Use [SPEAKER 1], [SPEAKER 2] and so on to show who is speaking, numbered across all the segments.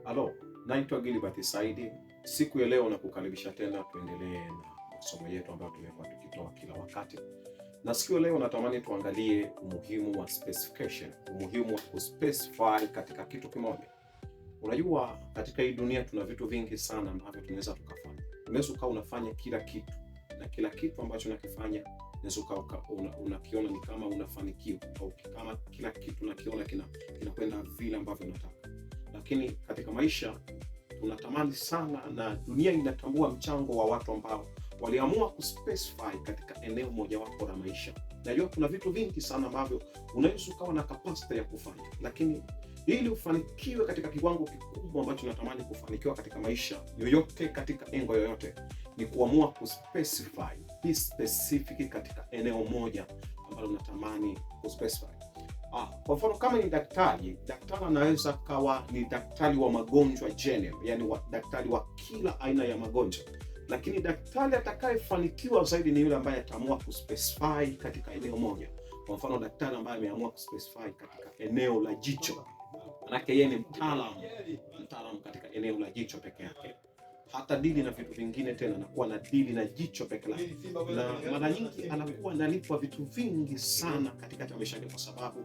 [SPEAKER 1] Halo, naitwa Gilbert Saidi. Siku ya leo nakukaribisha tena tuendelee na masomo yetu ambayo tumekuwa tukitoa kila wakati. Na siku ya leo natamani tuangalie umuhimu wa specification, umuhimu wa kuspecify katika kitu kimoja. Unajua katika hii dunia tuna vitu vingi sana ambavyo tunaweza tukafanya. Unaweza ukawa unafanya kila kitu, na kila kitu ambacho unakifanya unaweza unakiona ni kama unafanikiwa, au kama kila kitu unakiona kinakwenda vile ambavyo unataka. Lakini katika maisha tunatamani sana, na dunia inatambua mchango wa watu ambao waliamua kuspecify katika eneo moja wapo la maisha. Najua kuna vitu vingi sana ambavyo unaweza ukawa na capacity ya kufanya, lakini ili ufanikiwe katika kiwango kikubwa ambacho unatamani kufanikiwa katika maisha yoyote, katika engo yoyote, ni kuamua kuspecify, be specific katika eneo moja ambalo unatamani kuspecify. Kwa mfano kama ni daktari anaweza kawa ni daktari wa magonjwa general, yani daktari wa kila aina ya magonjwa. Lakini daktari atakayefanikiwa zaidi ni yule ambaye ataamua kuspecify katika eneo moja. Kwa mfano daktari ambaye ameamua kuspecify katika eneo la jicho. Manake yeye ni mtaalamu katika eneo la jicho peke yake. Hata dili na vitu vingine tena, anakuwa na dili na jicho peke yake. Na mara nyingi anakuwa analipwa vitu vingi sana katika maisha yake, kwa sababu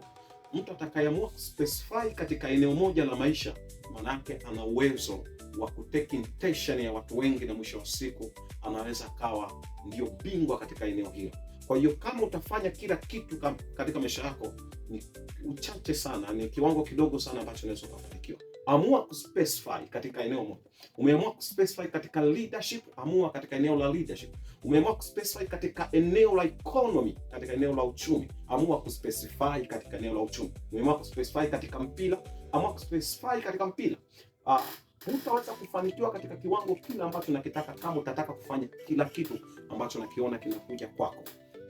[SPEAKER 1] mtu atakayeamua kuspecify katika eneo moja la maisha, manake ana uwezo wa kutake intention ya watu wengi, na mwisho wa siku anaweza kawa ndio bingwa katika eneo hilo. Kwa hiyo kama utafanya kila kitu katika maisha yako, ni uchache sana, ni kiwango kidogo sana ambacho unaweza kufanikiwa. Amua kuspecify katika eneo moja. Umeamua kuspecify katika leadership, amua katika eneo la leadership. Umeamua kuspecify katika eneo la economy, katika eneo la uchumi, amua kuspecify katika eneo la uchumi. Umeamua kuspecify katika mpira, amua kuspecify katika mpira. Hutaweza kufanikiwa katika kiwango kile ambacho unakitaka kama utataka kufanya kila kitu ambacho unakiona kinakuja kwako.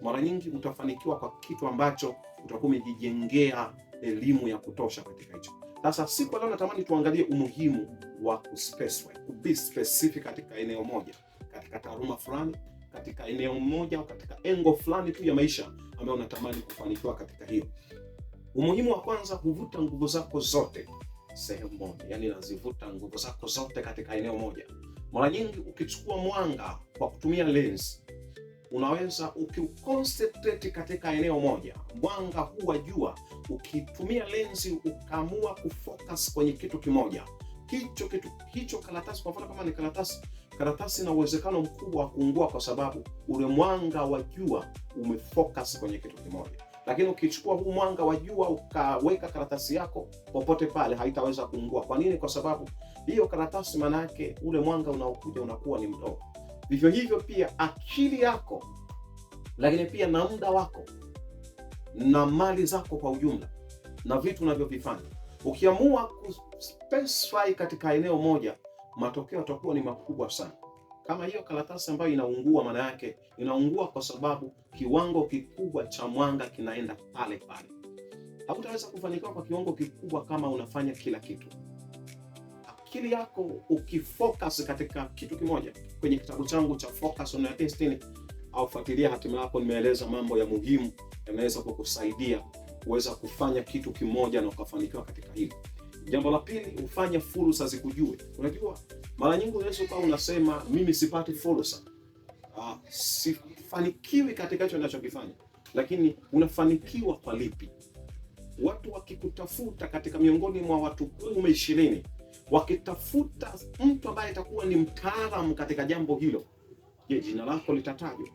[SPEAKER 1] Mara nyingi utafanikiwa kwa kitu ambacho utakuwa umejijengea elimu ya kutosha katika hicho. Sasa siku leo natamani tuangalie umuhimu wa kuspecify, be specific katika eneo moja, katika taaluma fulani, katika eneo moja, au katika engo fulani tu ya maisha ambayo unatamani kufanikiwa katika hiyo. Umuhimu wa kwanza, huvuta nguvu zako zote sehemu moja, yani nazivuta nguvu zako zote katika eneo moja. Mara nyingi ukichukua mwanga kwa kutumia lens, unaweza ukiconcentrate katika eneo moja, mwanga huu wa jua, ukitumia lensi ukaamua kufocus kwenye kitu kimoja, hicho karatasi. Kwa mfano kama ni karatasi na uwezekano mkubwa wa kuungua, kwa sababu ule mwanga wa jua umefocus kwenye kitu kimoja. Lakini ukichukua huu mwanga wa jua ukaweka karatasi yako popote pale, haitaweza kuungua. Kwa nini? Kwa sababu hiyo karatasi, maana yake ule mwanga unaokuja unakuwa ni mdogo. Vivyo hivyo pia akili yako, lakini pia na muda wako na mali zako kwa ujumla na vitu unavyovifanya, ukiamua kuspecify katika eneo moja, matokeo yatakuwa ni makubwa sana. Kama hiyo karatasi ambayo inaungua, maana yake inaungua kwa sababu kiwango kikubwa cha mwanga kinaenda pale pale. Hautaweza kufanikiwa kwa kiwango kikubwa kama unafanya kila kitu. Akili yako ukifocus katika kitu kimoja, kwenye kitabu changu cha Focus on Your Destiny au Fuatilia Hatima Yako, nimeeleza mambo ya muhimu yanaweza kukusaidia kuweza kufanya kitu kimoja na ukafanikiwa katika hilo. Jambo la pili, ufanye fursa zikujue. Unajua mara nyingi unaweza ukawa unasema mimi sipati fursa, sifanikiwi katika hicho ninachokifanya, lakini unafanikiwa kwa lipi? Watu wakikutafuta katika miongoni mwa watu 10-20, wakitafuta mtu ambaye atakuwa ni mtaalamu katika jambo hilo, je, jina lako litatajwa?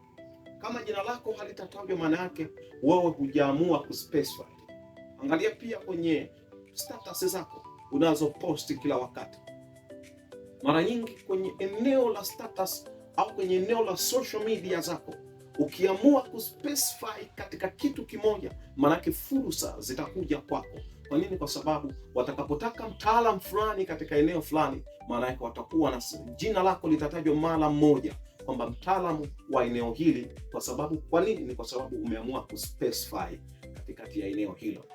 [SPEAKER 1] Kama jina lako halitatajwa, maana yake wewe hujaamua kuspecify. Angalia pia kwenye status zako unazoposti kila wakati. Mara nyingi kwenye eneo la status au kwenye eneo la social media zako, ukiamua kuspecify katika kitu kimoja, maana yake fursa zitakuja kwako. Kwa nini? Kwa sababu watakapotaka mtaalamu fulani katika eneo fulani, maana yake watakuwa na jina lako litatajwa mara moja kwamba mtaalamu wa eneo hili. Kwa sababu kwa nini? Ni kwa sababu umeamua kuspecify katikati ya eneo hilo.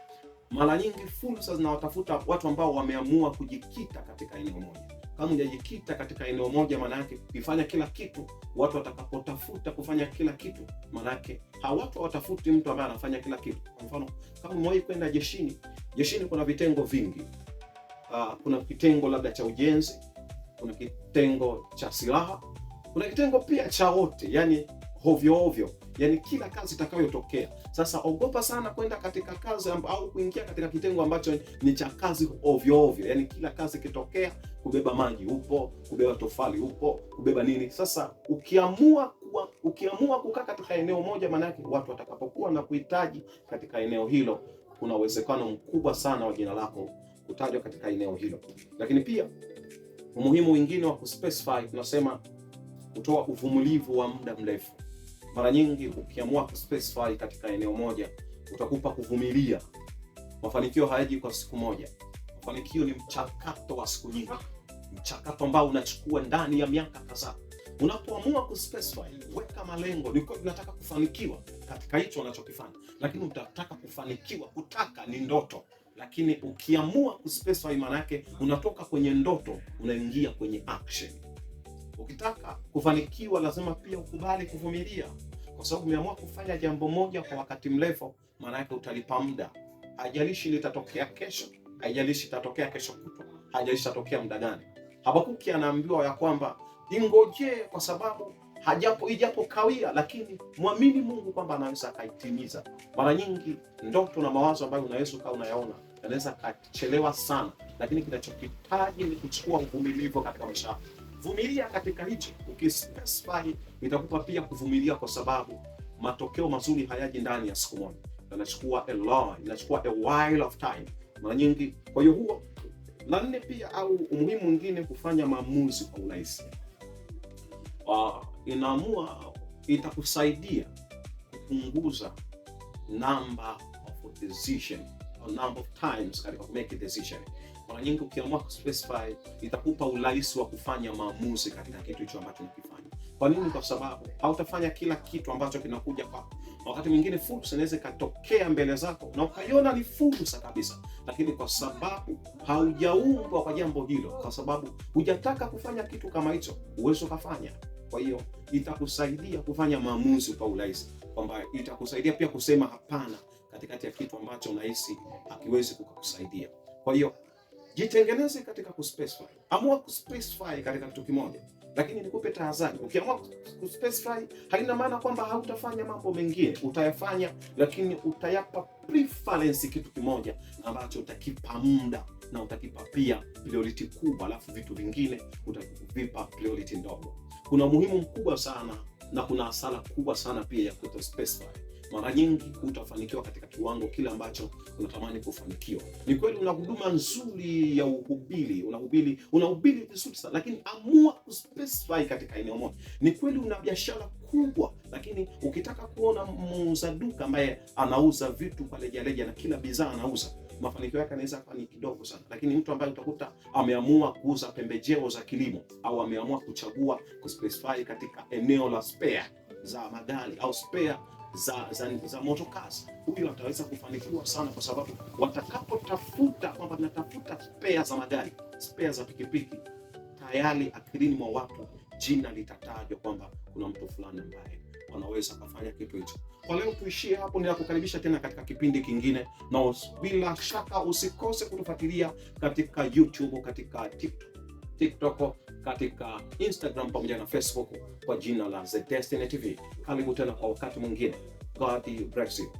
[SPEAKER 1] Mara nyingi fursa zinawatafuta watu ambao wameamua kujikita katika eneo moja. Kama hujajikita katika eneo moja, maana yake ukifanya kila kitu, watu watakapotafuta kufanya kila kitu, maana yake hawatu watafuti mtu ambaye anafanya kila kitu. Kwa mfano kama umewahi kwenda jeshini kuna vitengo vingi. kuna kitengo labda cha ujenzi, kuna kitengo cha silaha, kuna kitengo pia cha wote, yani hovyo ovyo, yani kila kazi itakayotokea. Sasa ogopa sana kwenda katika kazi au kuingia katika kitengo ambacho ni cha kazi ovyo ovyo, yani kila kazi kitokea, kubeba maji upo, kubeba tofali upo, kubeba nini. Sasa ukiamua kukaa katika eneo moja, maana yake watu watakapokuwa na kuhitaji katika eneo hilo, kuna uwezekano mkubwa sana wa jina lako kutajwa katika eneo hilo. Lakini pia umuhimu mwingine wa kuspecify, tunasema kutoa uvumilivu wa muda mrefu. Mara nyingi ukiamua kuspecify katika eneo moja, utakupa kuvumilia. Mafanikio hayaji kwa siku moja. Mafanikio ni mchakato wa siku nyingi, mchakato ambao unachukua ndani ya miaka kadhaa. Unapoamua kuspecify, weka malengo. Ni kwa unataka kufanikiwa katika hicho unachokifanya, lakini utataka kufanikiwa. Kutaka ni ndoto, lakini ukiamua kuspecify, maana yake unatoka kwenye ndoto unaingia kwenye action. Ukitaka kufanikiwa lazima pia ukubali kuvumilia, kwa sababu umeamua kufanya jambo moja kwa wakati mrefu, maana yake utalipa muda. Haijalishi litatokea kesho, haijalishi litatokea kesho kutwa, haijalishi litatokea muda gani. Habakuki anaambiwa ya kwamba ingojee, kwa sababu ijapo kawia, lakini muamini Mungu kwamba anaweza akaitimiza. Mara nyingi ndoto na mawazo ambayo unaweza ukawa unayaona yanaweza kachelewa sana, lakini kinachokitaji ni kuchukua uvumilivu katika maisha. Vumilia katika hicho. Ukispecify itakupa pia kuvumilia, kwa sababu matokeo mazuri hayaji ndani ya siku moja. Inachukua a while of time mara nyingi. Kwa hiyo huo na nne pia, au umuhimu mwingine, kufanya maamuzi kwa urahisi. Itakusaidia kupunguza number of decision or number of times katika make a decision. Mara nyingi ukiamua kuspecify, itakupa urahisi wa kufanya maamuzi katika kitu hicho ambacho unakifanya. Kwa nini? Kwa sababu hautafanya kila kitu ambacho kinakuja kwako. Wakati mwingine fursa inaweza ikatokea mbele zako na ukaiona ni fursa kabisa, lakini kwa sababu haujaumbwa kwa jambo hilo, kwa sababu hujataka kufanya kitu kama hicho, uwezo kufanya. Kwa hiyo itakusaidia kufanya maamuzi kwa urahisi, kwamba itakusaidia pia kusema hapana katikati ya kitu ambacho unahisi hakiwezi kukusaidia. Kwa hiyo jitengeneze katika kuspecify. Amua kuspecify katika kitu kimoja, lakini nikupe tahadhari. Ukiamua kuspecify, haina maana kwamba hautafanya mambo mengine. Utayafanya, lakini utayapa preference kitu kimoja ambacho utakipa muda na utakipa pia priority kubwa, alafu vitu vingine utavipa priority ndogo. Kuna umuhimu mkubwa sana na kuna hasara kubwa sana pia ya kutospecify. Mara nyingi hutafanikiwa katika kiwango kile ambacho unatamani kufanikiwa. Ni kweli una huduma nzuri ya unahubiri vizuri sana, lakini amua kuspecify katika eneo moja. Ni kweli una biashara kubwa, lakini ukitaka kuona muuza duka ambaye anauza vitu kwa rejareja na kila bidhaa anauza, mafanikio yake yanaweza kuwa ni kidogo sana. Lakini mtu ambaye utakuta ameamua kuuza pembejeo za kilimo, au ameamua kuchagua kuspecify katika eneo la spare za magari au spare za motokazi, huyu ataweza kufanikiwa sana, kwa sababu watakapotafuta kwamba natafuta spare za magari, spare za pikipiki, tayari akilini mwa watu jina litatajwa kwamba kuna mtu fulani ambaye anaweza kufanya kitu hicho. Kwa leo tuishie hapo, ninakukaribisha tena katika kipindi kingine, na bila shaka usikose kutufuatilia katika YouTube, katika TikTok, katika Instagram pamoja na Facebook kwa jina la The Destiny TV. Karibu tena kwa wakati mwingine. God bless you.